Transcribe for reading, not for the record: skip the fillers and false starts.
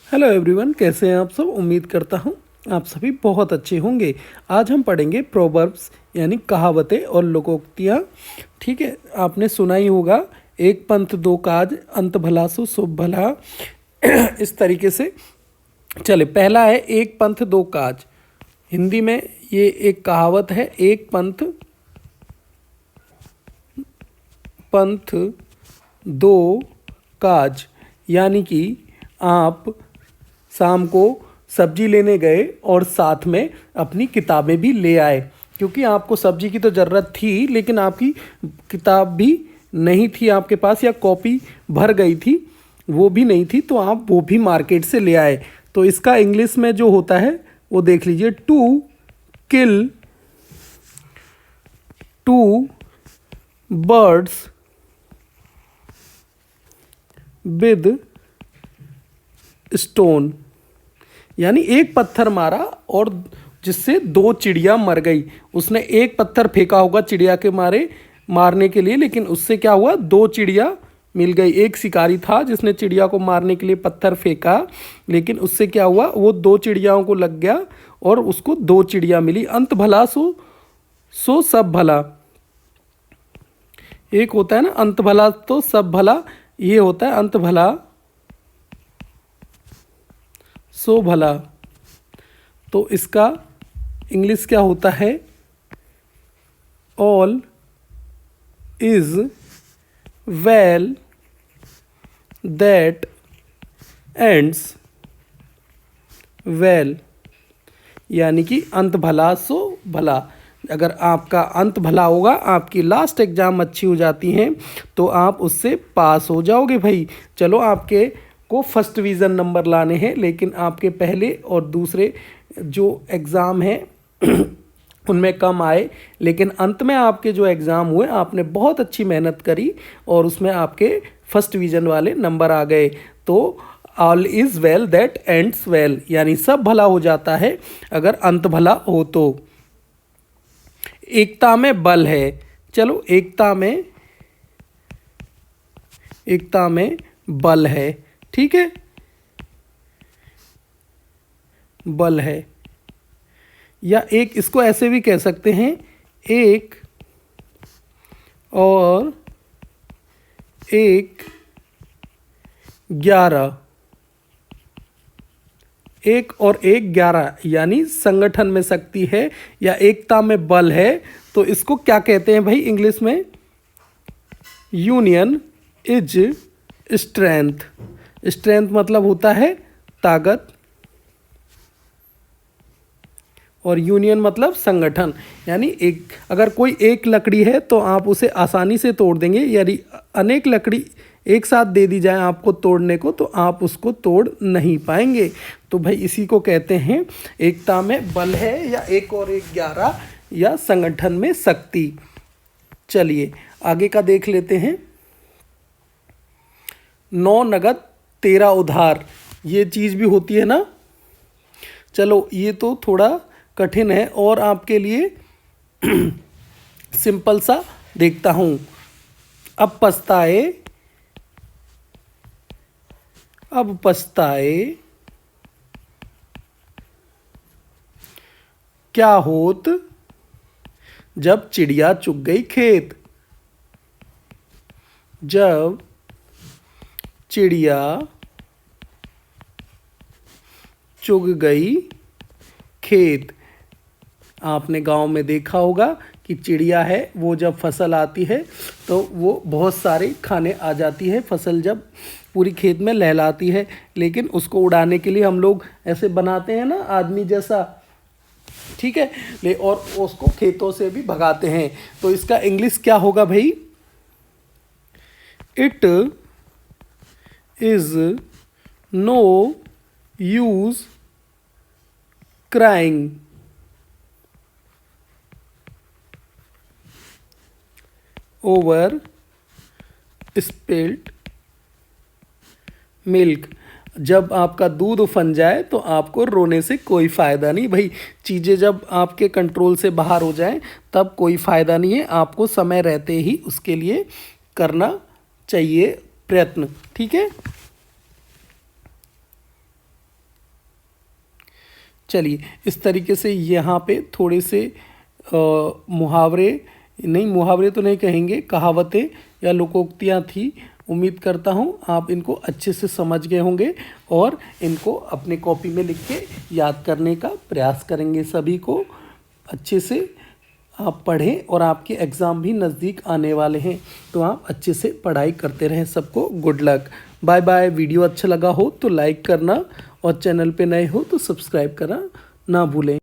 Hello everyone, कैसे हैं आप सब। उम्मीद करता हूँ आप सभी बहुत अच्छे होंगे। आज हम पढ़ेंगे प्रोवर्ब्स यानी कहावतें और लोकोक्तियाँ। ठीक है, आपने सुना ही होगा, एक पंथ दो काज, अंत भला सो शुभ भला। इस तरीके से चले। पहला है एक पंथ दो काज। हिंदी में ये एक कहावत है, एक पंथ पंथ दो काज, यानी कि आप शाम को सब्जी लेने गए और साथ में अपनी किताबें भी ले आए, क्योंकि आपको सब्जी की तो ज़रूरत थी लेकिन आपकी किताब भी नहीं थी आपके पास, या कॉपी भर गई थी वो भी नहीं थी, तो आप वो भी मार्केट से ले आए। तो इसका इंग्लिश में जो होता है वो देख लीजिए, किल टू बर्ड्स विद स्टोन, यानी एक पत्थर मारा और जिससे दो चिड़िया मर गई। उसने एक पत्थर फेंका होगा चिड़िया के मारने के लिए, लेकिन उससे क्या हुआ, दो चिड़िया मिल गई। एक शिकारी था जिसने चिड़िया को मारने के लिए पत्थर फेंका, लेकिन उससे क्या हुआ, वो दो चिड़ियाओं को लग गया और उसको दो चिड़िया मिली। अंत भला सो सब भला। एक होता है ना अंत भला तो सब भला, ये होता है अंत भला सो भला। तो इसका इंग्लिश क्या होता है, all is well that ends well, यानी कि अंत भला सो भला। अगर आपका अंत भला होगा, आपकी लास्ट एग्ज़ाम अच्छी हो जाती हैं तो आप उससे पास हो जाओगे भाई। चलो, आपके को फर्स्ट डिवीज़न नंबर लाने हैं, लेकिन आपके पहले और दूसरे जो एग्ज़ाम हैं उनमें कम आए, लेकिन अंत में आपके जो एग्ज़ाम हुए आपने बहुत अच्छी मेहनत करी और उसमें आपके फर्स्ट डिवीज़न वाले नंबर आ गए। तो all is well that ends well, यानी सब भला हो जाता है अगर अंत भला हो तो। एकता में बल है। चलो, एकता में बल है। ठीक है, बल है। या एक इसको ऐसे भी कह सकते हैं, एक और एक 11, एक और एक 11, यानी संगठन में शक्ति है या एकता में बल है। तो इसको क्या कहते हैं भाई इंग्लिश में, यूनियन इज स्ट्रेंथ। स्ट्रेंथ मतलब होता है ताकत, और यूनियन मतलब संगठन। यानी एक, अगर कोई एक लकड़ी है तो आप उसे आसानी से तोड़ देंगे, यदि अनेक लकड़ी एक साथ दे दी जाए आपको तोड़ने को तो आप उसको तोड़ नहीं पाएंगे। तो भाई इसी को कहते हैं एकता में बल है, या एक और एक 11, या संगठन में शक्ति। चलिए आगे का देख लेते हैं। 9 नगद 13 उधार, ये चीज़ भी होती है ना। चलो, ये तो थोड़ा कठिन है और आपके लिए सिंपल सा देखता हूँ। अब पछताए क्या होत, जब चिड़िया चुग गई खेत। जब चिड़िया चुग गई खेत। आपने गांव में देखा होगा कि चिड़िया है वो जब फसल आती है तो वो बहुत सारे खाने आ जाती है, फसल जब पूरी खेत में लहलाती है, लेकिन उसको उड़ाने के लिए हम लोग ऐसे बनाते हैं ना आदमी जैसा। ठीक है, और उसको खेतों से भी भगाते हैं। तो इसका इंग्लिश क्या होगा भाई, it is no use crying over spilled milk. जब आपका दूध उफन जाए तो आपको रोने से कोई फ़ायदा नहीं भाई। चीज़ें जब आपके कंट्रोल से बाहर हो जाएं तब कोई फ़ायदा नहीं है, आपको समय रहते ही उसके लिए करना चाहिए प्रयत्न। ठीक है, चलिए इस तरीके से यहाँ पे थोड़े से मुहावरे नहीं, मुहावरे तो नहीं कहेंगे, कहावतें या लोकोक्तियाँ थी। उम्मीद करता हूँ आप इनको अच्छे से समझ गए होंगे और इनको अपने कॉपी में लिख के याद करने का प्रयास करेंगे। सभी को अच्छे से आप पढ़ें और आपके एग्ज़ाम भी नज़दीक आने वाले हैं, तो आप अच्छे से पढ़ाई करते रहें। सबको good luck, bye bye. Video अच्छा लगा हो तो लाइक करना और चैनल पे नए हो तो सब्सक्राइब करना ना भूलें।